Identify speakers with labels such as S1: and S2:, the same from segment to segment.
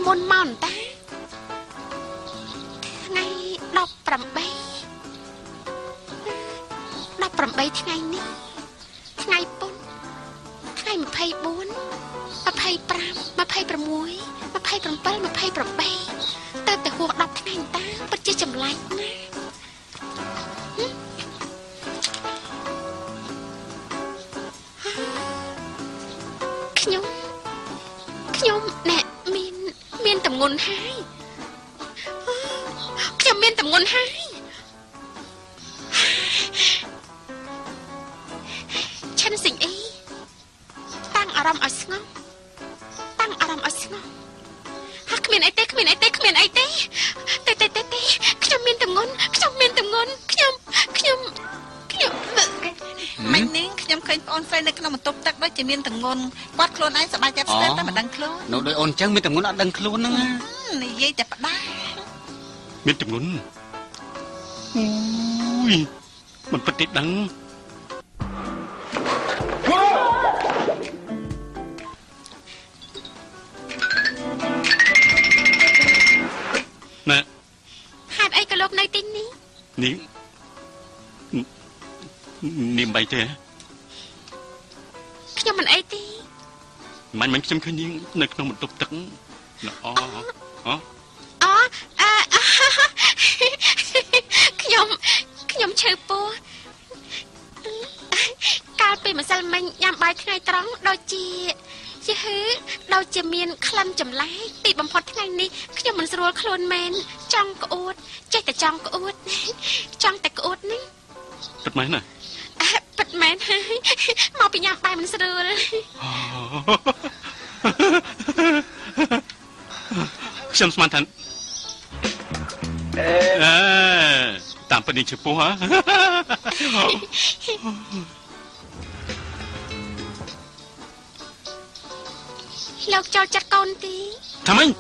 S1: មុនមកតាថ្ងៃ18ថ្ងៃនេះថ្ងៃពុនថ្ងៃ24 25 26 27 28ទៅតែហួស10ថ្ងៃតាពិតជាចម្លែកណាស់ខ្ញុំអ្នកមានតម្ងន់ហើយខ្ញុំមានតម្ងន់ហើយឆិនសិងអីតាំងអារម្មណ៍ឲ្យស្ងប់ហាក់គ្មានអីទេខ្ញុំមានតម្ងន់
S2: មិននាងខ្ញុំឃើញប្អូនស្រីនៅក្នុងបន្ទប់ទឹកដូចជាមានតម្ងន់គាត់ខ្លួនឯងសប្បាយចិត្តស្ទើរតែមិនដឹងខ្លួន
S3: នៅដោយអូនចឹងមានតម្ងន់អត់ដឹងខ្លួនហ្នឹង
S2: និយាយតែផ្ដាស់
S3: មានតម្ងន់អូយមិនពិតទេដឹងណែ
S1: ហេតុអីក៏លោកនៅទីនេះ
S3: នាងបីទេ
S1: ខ្ញុំមិនអីទេ
S3: មិនខ្ញុំឃើញនាងនៅក្នុងបន្ទប់ទឹក
S1: ខ្ញុំឈឺពោះកាលពីម្សិលមិញញ៉ាំបាយថ្ងៃត្រង់ដូចជាមានក្លិនចម្លែកទីបំផុតថ្ងៃនេះខ្ញុំមិនស្រួលខ្លួនមែនចង់ក្អួតចេះតែចង់ក្អួតចង់តែក្អួតនេះ
S3: ពិតមែនណា
S1: ពិតមែនហើយមកពីញ៉ាំបាយមិនស្រួល
S3: ខ្ញុំស្មានថាតាមពិតនេះឈឺពោះហ៎
S1: លោកចូលចាត់កូនទី
S3: ថាម៉េច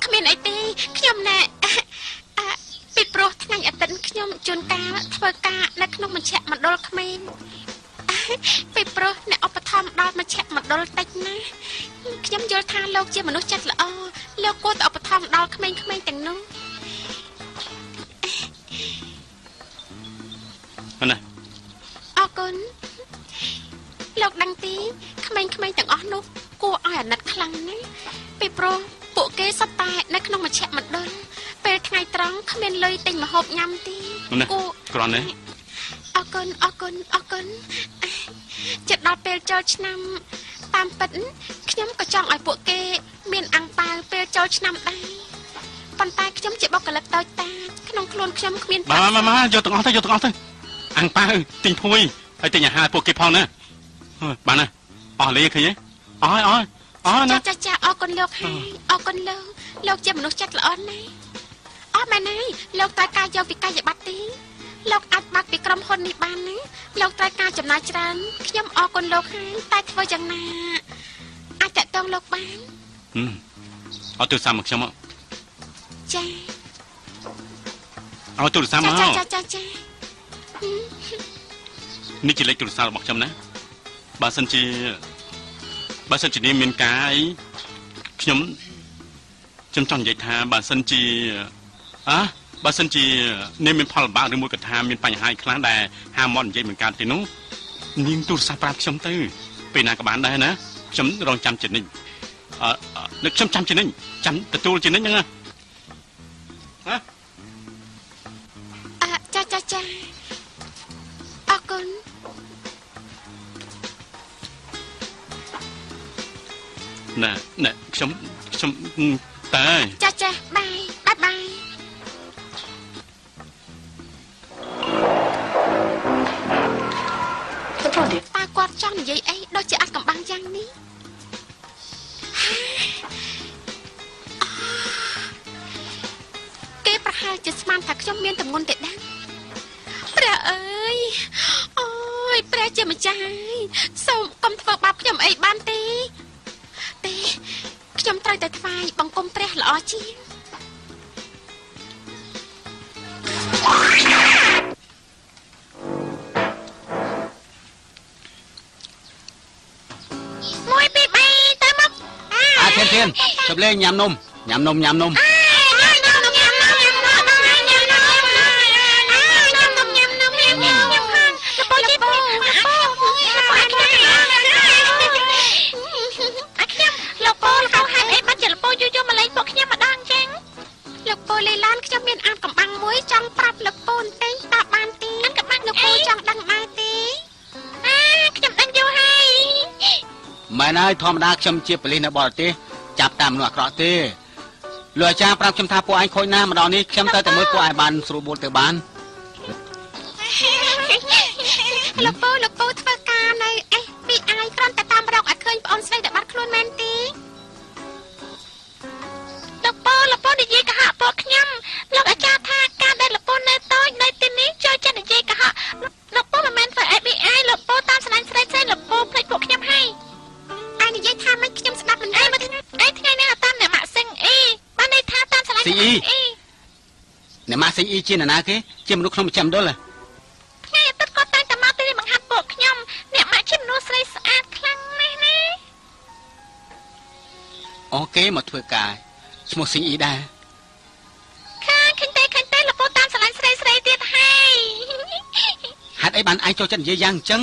S1: គ្មានអីទេខ្ញុំណែពីព្រោះថ្ងៃអាទិត្យខ្ញុំជួនកាលធ្វើការនៅក្នុងមជ្ឈមណ្ឌលក្មេងពីព្រោះអ្នកឧបត្ថម្ភដល់មជ្ឈមណ្ឌលតិចណាស់ខ្ញុំយល់ថាលោកជាមនុស្សចិត្តល្អលោកគួរតែឧបត្ថម្ភដល់ក្មេងៗទាំងនោះ
S3: ណា
S1: អរគុណលោកដឹងទេក្មេងៗទាំងអស់នោះគួរឲ្យអាណិតខ្លាំងណាស់ពីព្រោះពួកគេសុទ្ធតែនៅក្នុងមជ្ឈមណ្ឌលពេលថ្ងៃត្រង់គ្មានលុយទិញម្ហូបញ៉ាំទេ
S3: គ្រាន់ទេ
S1: អរគុណចិត្តដល់ពេលចូលឆ្នាំតាមពិតខ្ញុំក៏ចង់ឲ្យពួកគេមានអាំងប៉ាវពេលចូលឆ្នាំដែរប៉ុន្តែខ្ញុំជាបុគ្គលិកតូចតាចក្នុងខ្លួនខ្ញុំគ្មាន
S3: មកយកទាំងអស់ទៅអាំងប៉ាវទិញភួយហើយទិញអាហារពួកគេផងណាបានណាអស់លេឃើញទេអស់ណា
S1: ចាអរគុណលោកហើយអរគុណលោកជាមនុស្សចិត្តល្អណាស់អស់មែនហើយលោកត្រូវការយកវិក័យប័ត្រទេលោកអាចបាត់ពីក្រុមហ៊ុននេះបានណាលោកត្រូវការចំណាយច្រើនខ្ញុំអរគុណលោកហើយតែធ្វើយ៉ាងណាអាចតាក់ទងលោកបាន
S3: អត់ទូរស័ព្ទមកខ្ញុំមក
S1: ចា
S3: អត់ទូរស័ព្ទមក
S1: ចា
S3: នេះជាលេខទូរស័ព្ទរបស់ខ្ញុំណាបើសិនជានេះមានការអីខ្ញុំចង់និយាយថាបើសិនជានេះមានផលលំបាកឬមួយកថាមានបញ្ហាខ្លះដែលហាមមកនិយាយមិនកើតទេនោះនាងទូរស័ព្ទប្រាប់ខ្ញុំទៅពេលណាក៏បានដែរណាខ្ញុំរងចាំជានិច្ចខ្ញុំចាំជានិច្ចចាំទទួលជានិច្ចហ្នឹងណា
S1: ចាអរគុណ
S3: ណែខ្ញុំតែ
S1: ចាបាយតាគាត់ចង់និយាយអីដូចជាអាចកំបាំងយ៉ាងនេះគេប្រហែលជាស្មានថាខ្ញុំមានតម្ងន់ទេដែរព្រះអើយអូយព្រះជាម្ចាស់សូមកុំធ្វើបាបខ្ញុំអីបានទេខ្ញុំត្រូវតែថ្វាយបង្គំព្រះល្អជាង1 2 3ទៅមក
S3: ធាន
S4: ទៀនជប់លេងញ៉ាំនំញ៉ាំនំញ៉ាំនំ
S1: លោកពូលីឡានខ្ញុំមានអានកំបាំងមួយចង់ប្រាប់លោកពូបន្តិចតើបានទេកំបាំងលោកពូចង់ដឹងដែរទេខ្ញុំដឹងយូរហើយ
S4: មែនហើយធម្មតាខ្ញុំជាប៉ូលីសនៅបរទេសចាប់តាមមនុស្សអាក្រក់ទេលោកអាចារ្យប្រាប់ខ្ញុំថាពួកឯងខូចណាស់ម្ដងនេះខ្ញុំទៅតែមើលពួកឯងបានស្រួលបួលទៅបាន
S1: លោកពូធ្វើការនៅFBI គ្រាន់តែតាមរកឲ្យឃើញប្អូនស្រីដែលបាត់ខ្លួនមែនទេលោកពូនិយាយកុហកពួកខ្ញុំលោកអាចារ្យថាការដែលលោកពូនៅតូចនៅទីនេះចូលចិត្តនិយាយកុហកលោកពូមិនមែនធ្វើ FBI លោកពូតាមស្នាញ់ស្រីលោកពូភ្លេចពួកខ្ញុំហើយឯងនិយាយថាមិនខ្ញុំស្ដាប់មិនអីមកថ្ងៃនេះតាមអ្នកម៉ាក់សិងអ៊ីបានន័យថាតាមស្នាញ់
S4: អ្នកម៉ាក់សិងអ៊ីជានរណាគេជាមនុស្សក្នុងប្រចាំដុល
S1: ថ្ងៃអាទិត្យគាត់តែងតែមកទីនេះបង្ហាត់ពួកខ្ញុំអ្នកម៉ាក់ជាមនុស្សស្រីស្អាតខ្លាំងណាស់ណា
S4: អូគេមកធ្វើការឈ្មោះសិងអ៊ីដែរ
S1: ឃើញទេលោកពូតាមស្លាញ់ស្រីទៀតហើយ
S4: ហេតុអីបានឯងចូលចិត្តនិយាយយ៉ាងអញ្ចឹង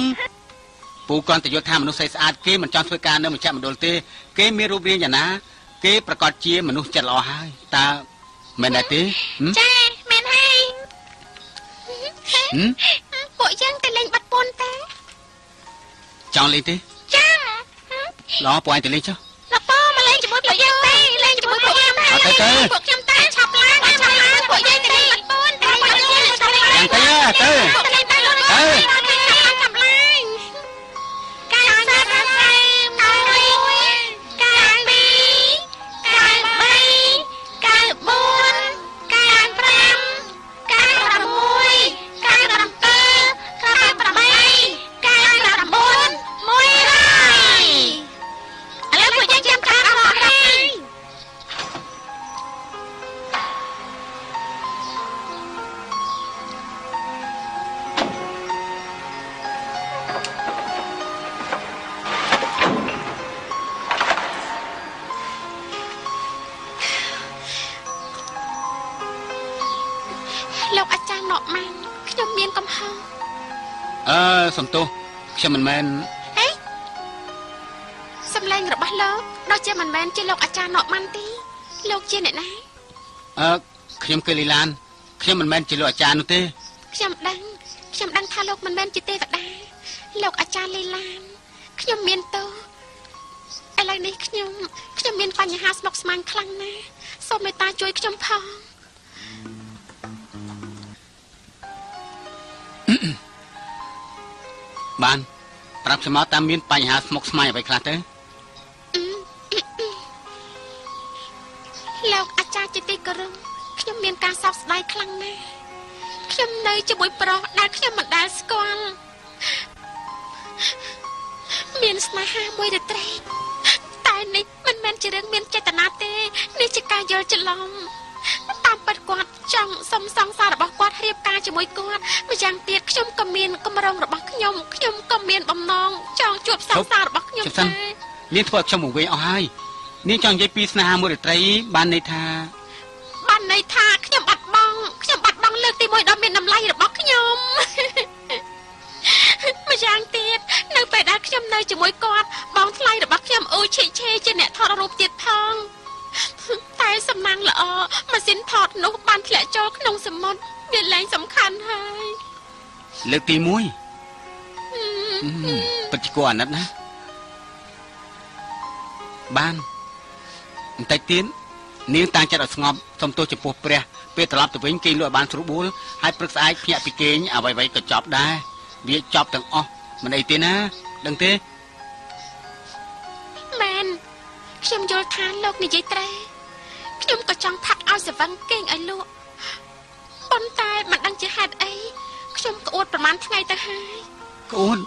S4: ពូគាត់តែយល់ថាមនុស្សស្រីស្អាតគេមិនចង់ធ្វើការនៅមជ្ឈមណ្ឌលទេគេមានរូបរាងយ៉ាងណាគេប្រកាសជាមនុស្សចិត្តល្អហើយតើមែនទេ
S1: ចាមែនហើយពួកយើងទៅលេងបាត់ពន្ធទេ
S4: ចង់លេងទេ
S1: ចា
S4: ល្អពួកឯងទៅលេងចុះ
S1: លោកពូមកលេងជាមួយពួកយើងទេលេងជាមួយពួកខ្ញុំ
S4: ទេ
S1: ពួកខ្ញុំតែឆាប់ឡើងពួកយើងទៅលេងបាត់ពន្ធតែពួកយើងទៅលេង
S4: យ៉ាងទៅ
S1: លោកអាចារ្យណក់ម៉ាំងខ្ញុំមានកំហុស
S4: សំទោសខ្ញុំមិនមែន
S1: សំឡេងរបស់លោកដូចជាមិនមែនជាលោកអាចារ្យណក់ម៉ាំងទេលោកជាអ្នកណា
S4: ខ្ញុំគឺលីឡានខ្ញុំមិនមែនជាលោកអាចារ្យនោះទេ
S1: ខ្ញុំដឹងថាលោកមិនមែនជាទេវតាលោកអាចារ្យលីឡានខ្ញុំមានទោសឥឡូវនេះខ្ញុំមានបញ្ហាស្មុគស្មាញខ្លាំងណាស់សូមមេត្តាជួយខ្ញុំផង
S4: បានប្រាប់ខ្ញុំមកតាមមានបញ្ហាស្មុគស្មាញអ្វីខ្លះទៅ
S1: លោកអាចារ្យជាទីគោរពខ្ញុំមានការសោកស្ដាយខ្លាំងណាស់ខ្ញុំនៅជាមួយប្រុសដែលខ្ញុំមិនដែលស្គាល់មានស្នេហាមួយរាត្រីតែនេះមិនមែនជារឿងមានចេតនាទេនេះជាការយល់ច្រឡំតាមពិតគាត់ចង់សុំសង្សាររបស់គាត់រៀបការជាមួយគាត់ម្យ៉ាងទៀតខ្ញុំក៏មានកម្រងរបស់ខ្ញុំក៏មានបំណងចង់ជួបសង្សាររបស់ខ្ញុំដែរ
S4: នាងធ្វើឲ្យខ្ញុំវង្វេងអស់ហើយនាងចង់និយាយពីស្នេហាមួយរាត្រីបានន័យថា
S1: ខ្ញុំបាត់បង់លើកទី1ដ៏មានតម្លៃរបស់ខ្ញុំម្យ៉ាងទៀតនៅពេលដែលខ្ញុំនៅជាមួយគាត់បងថ្លៃរបស់ខ្ញុំអូឆេឆេជាអ្នកថតរូបទៀតផងតែសំណាងល្អម៉ាស៊ីនថតនោះបានធ្លាក់ចូលក្នុងសមុទ្រវាលែងសំខាន់ហើយ
S4: លើកទី1ពិតជាគួរអាណិតណាបានបន្តិចទៀតនាងតាំងចិត្តឲ្យស្ងប់សុំទោសចំពោះព្រះពេលត្រឡប់ទៅវិញគេងលក់ឲ្យបានស្រួលបួលហើយព្រឹកស្អែកភ្ញាក់ពីគេងអ្វីៗក៏ចប់ដែរវាចប់ទាំងអស់មិនអីទេណាដឹងទេ
S1: មែនខ្ញុំយល់ថាលោកនិយាយត្រូវខ្ញុំក៏ចង់ផាត់ឲ្យសវឹងគេងឲ្យលក់ប៉ុន្តែមិនដឹងជាហេតុអីខ្ញុំក្អួតប្រហែលថ្ងៃទៅហើយ
S4: ក្អួត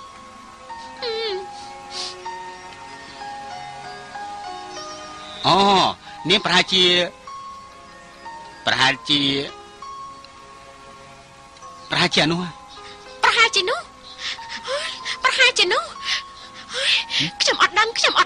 S4: អូនាងប្រហែលជាអានោះខ្ញុំអត់ដឹង